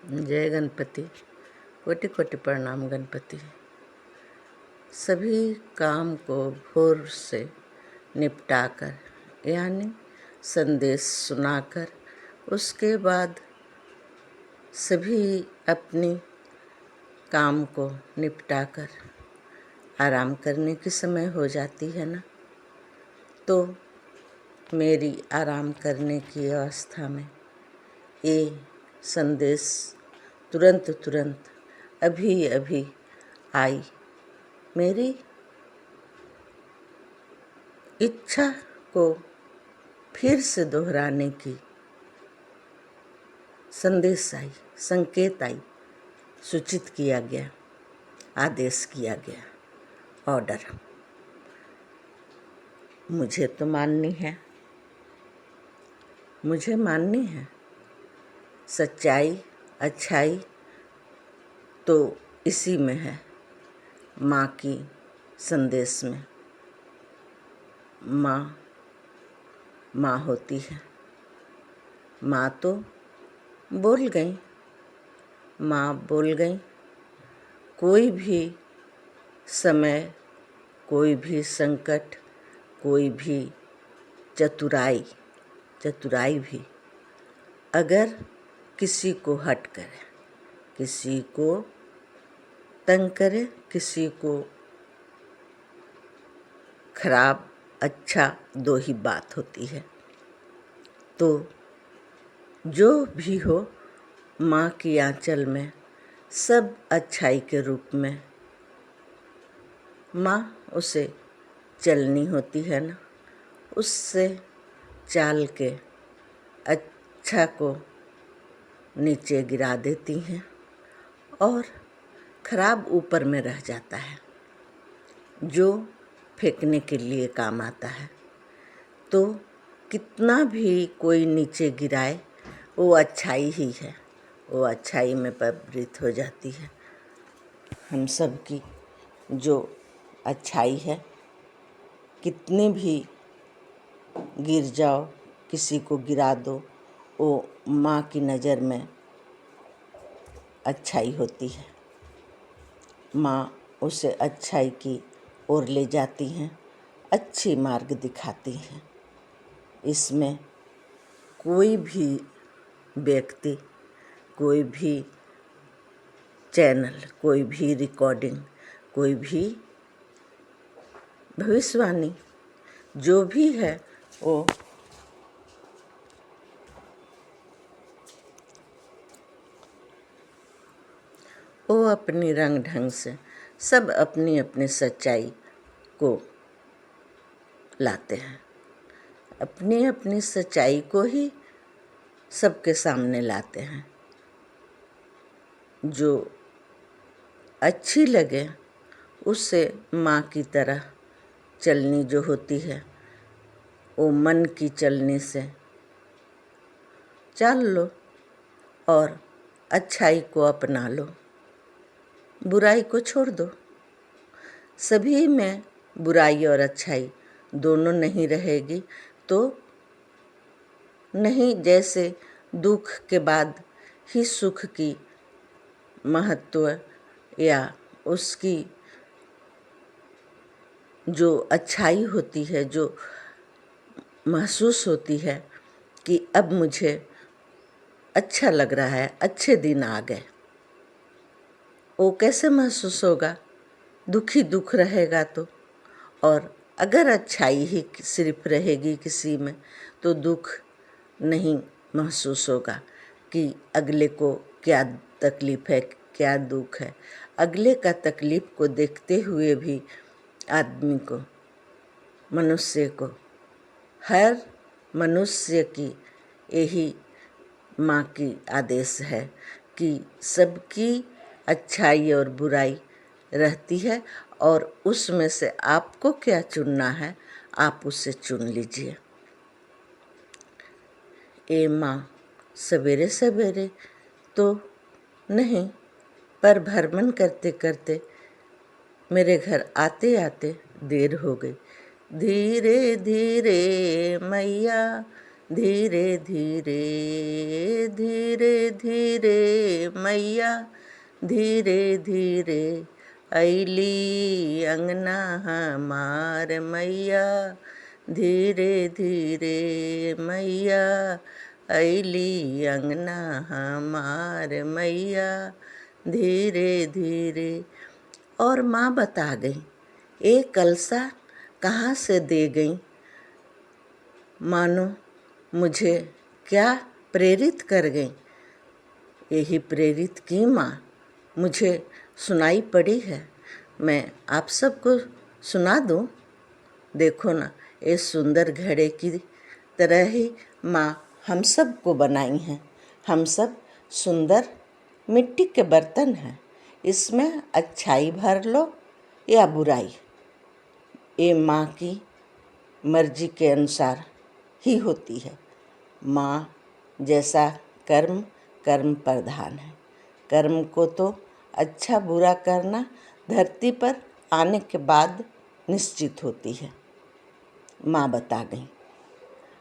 जय गणपति। कोटि कोटि प्रणाम गणपति। सभी काम को भोर से निपटाकर यानी संदेश सुनाकर उसके बाद सभी अपनी काम को निपटाकर आराम करने की समय हो जाती है ना, तो मेरी आराम करने की अवस्था में ये संदेश तुरंत अभी अभी आई। मेरी इच्छा को फिर से दोहराने की संदेश आई, संकेत आई, सूचित किया गया, आदेश किया गया, ऑर्डर। मुझे तो माननी है, मुझे माननी है। सच्चाई अच्छाई तो इसी में है, माँ की संदेश में। माँ होती है। माँ तो बोल गई, माँ बोल गई। कोई भी समय, कोई भी संकट, कोई भी चतुराई भी अगर किसी को हट करे, किसी को तंग करे, किसी को खराब अच्छा दो ही बात होती है। तो जो भी हो, माँ की आंचल में सब अच्छाई के रूप में माँ उसे चलनी होती है ना, उससे चाल के अच्छा को नीचे गिरा देती हैं और खराब ऊपर में रह जाता है, जो फेंकने के लिए काम आता है। तो कितना भी कोई नीचे गिराए, वो अच्छाई ही है, वो अच्छाई में परिवर्तित हो जाती है। हम सब की जो अच्छाई है, कितने भी गिर जाओ, किसी को गिरा दो, वो माँ की नज़र में अच्छाई होती है। माँ उसे अच्छाई की ओर ले जाती हैं, अच्छी मार्ग दिखाती हैं। इसमें कोई भी व्यक्ति, कोई भी चैनल, कोई भी रिकॉर्डिंग, कोई भी भविष्यवाणी जो भी है, वो अपनी रंग ढंग से सब अपनी अपनी सच्चाई को लाते हैं, अपनी अपनी सच्चाई को ही सबके सामने लाते हैं। जो अच्छी लगे उससे माँ की तरह चलनी जो होती है, वो मन की चलनी से चल लो और अच्छाई को अपना लो, बुराई को छोड़ दो। सभी में बुराई और अच्छाई दोनों नहीं रहेगी तो नहीं, जैसे दुख के बाद ही सुख की महत्व या उसकी जो अच्छाई होती है, जो महसूस होती है कि अब मुझे अच्छा लग रहा है, अच्छे दिन आ गए, वो कैसे महसूस होगा? दुखी दुख रहेगा तो। और अगर अच्छाई ही सिर्फ रहेगी किसी में तो दुख नहीं महसूस होगा कि अगले को क्या तकलीफ़ है, क्या दुख है। अगले का तकलीफ़ को देखते हुए भी आदमी को, मनुष्य को, हर मनुष्य की यही माँ की आदेश है कि सबकी अच्छाई और बुराई रहती है और उसमें से आपको क्या चुनना है, आप उसे चुन लीजिए। ये माँ सवेरे सवेरे तो नहीं, पर भ्रमण करते करते मेरे घर आते आते देर हो गई। धीरे धीरे मैया धीरे धीरे धीरे धीरे मैया धीरे धीरे अइली अंगना हमार मैया धीरे धीरे मैया अइली अंगना हमार मैया धीरे धीरे। और माँ बता गई, ए कलसा कहाँ से दे गई, मानो मुझे क्या प्रेरित कर गई। यही प्रेरित की माँ मुझे सुनाई पड़ी है, मैं आप सबको सुना दूँ। देखो ना, ये सुंदर घड़े की तरह ही माँ हम सब को बनाई हैं। हम सब सुंदर मिट्टी के बर्तन हैं, इसमें अच्छाई भर लो या बुराई, ये माँ की मर्जी के अनुसार ही होती है। माँ जैसा कर्म, कर्म प्रधान है। कर्म को तो अच्छा बुरा करना धरती पर आने के बाद निश्चित होती है। माँ बता गई,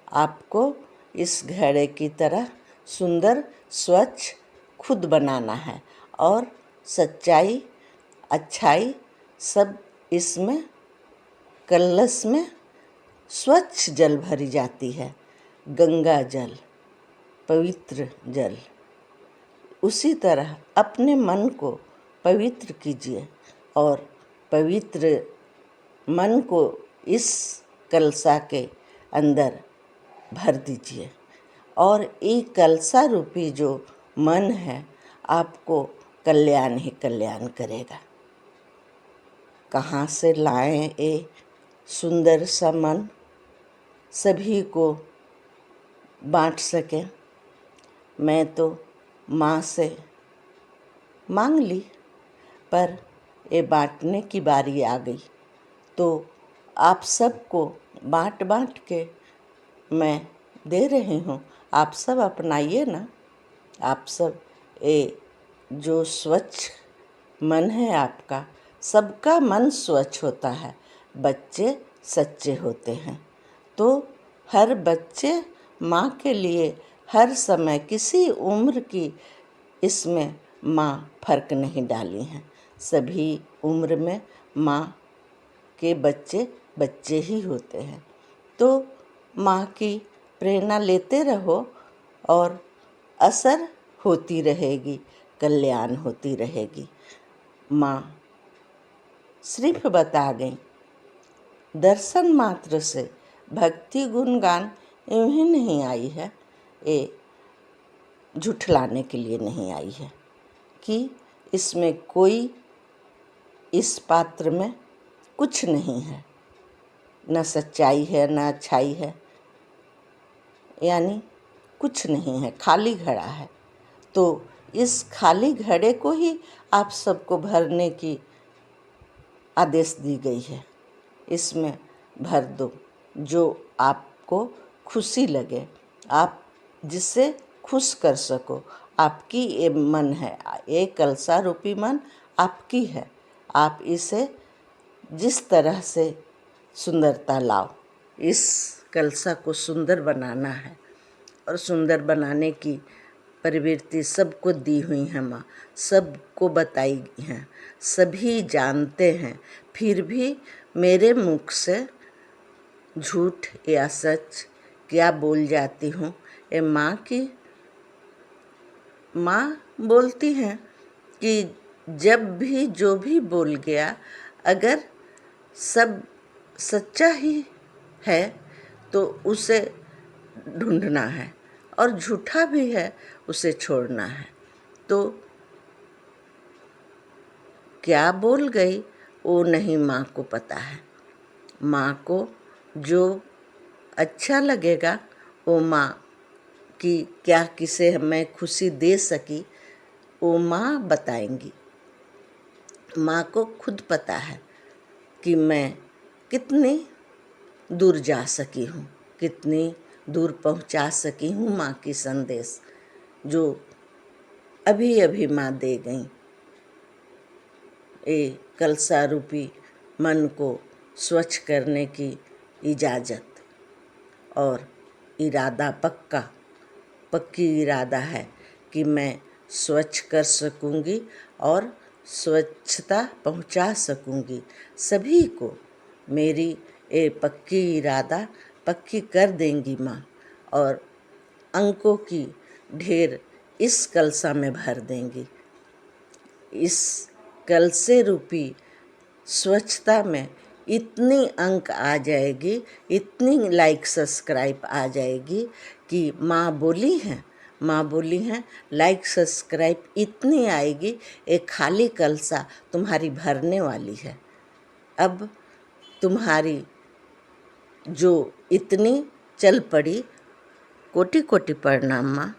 आपको इस घड़े की तरह सुंदर स्वच्छ खुद बनाना है और सच्चाई अच्छाई सब इसमें कलश में स्वच्छ जल भरी जाती है, गंगा जल, पवित्र जल। उसी तरह अपने मन को पवित्र कीजिए और पवित्र मन को इस कलसा के अंदर भर दीजिए और ये कलसा रूपी जो मन है आपको कल्याण ही कल्याण करेगा। कहाँ से लाएं ये सुंदर सा मन, सभी को बांट सकें। मैं तो माँ से मांग ली, पर ये बांटने की बारी आ गई, तो आप सबको बांट बांट के मैं दे रही हूँ। आप सब अपनाइए ना। आप सब ये जो स्वच्छ मन है आपका, सबका मन स्वच्छ होता है, बच्चे सच्चे होते हैं। तो हर बच्चे माँ के लिए हर समय किसी उम्र की इसमें माँ फर्क नहीं डाली हैं। सभी उम्र में माँ के बच्चे बच्चे ही होते हैं। तो माँ की प्रेरणा लेते रहो और असर होती रहेगी, कल्याण होती रहेगी। माँ सिर्फ बता गई, दर्शन मात्र से भक्ति गुणगान यूं ही नहीं आई है, ये झुठलाने के लिए नहीं आई है कि इसमें कोई, इस पात्र में कुछ नहीं है, न सच्चाई है न अच्छाई है, यानी कुछ नहीं है, खाली घड़ा है। तो इस खाली घड़े को ही आप सबको भरने की आदेश दी गई है। इसमें भर दो जो आपको खुशी लगे, आप जिससे खुश कर सको। आपकी ये मन है, ये कलसा रूपी मन आपकी है। आप इसे जिस तरह से सुंदरता लाओ, इस कलसा को सुंदर बनाना है और सुंदर बनाने की प्रवृत्ति सबको दी हुई है माँ, सबको बताई हैं, सभी जानते हैं। फिर भी मेरे मुख से झूठ या सच क्या बोल जाती हूँ, ये माँ की, माँ बोलती हैं कि जब भी जो भी बोल गया, अगर सब सच्चा ही है तो उसे ढूंढना है और झूठा भी है उसे छोड़ना है। तो क्या बोल गई वो नहीं माँ को पता है। माँ को जो अच्छा लगेगा वो माँ की क्या किसे मैं खुशी दे सकी वो माँ बताएंगी। माँ को खुद पता है कि मैं कितनी दूर जा सकी हूँ, कितनी दूर पहुँचा सकी हूँ माँ की संदेश, जो अभी अभी माँ दे गई। ये कलसा रूपी मन को स्वच्छ करने की इजाज़त और इरादा पक्की इरादा है कि मैं स्वच्छ कर सकूँगी और स्वच्छता पहुँचा सकूँगी सभी को। मेरी ये पक्की इरादा पक्की कर देंगी माँ और अंकों की ढेर इस कलसा में भर देंगी। इस कलसे रूपी स्वच्छता में इतनी अंक आ जाएगी, इतनी लाइक सब्सक्राइब आ जाएगी कि माँ बोली हैं लाइक सब्सक्राइब इतनी आएगी, एक खाली कलसा तुम्हारी भरने वाली है। अब तुम्हारी जो इतनी चल पड़ी, कोटि कोटि प्रणाम माँ।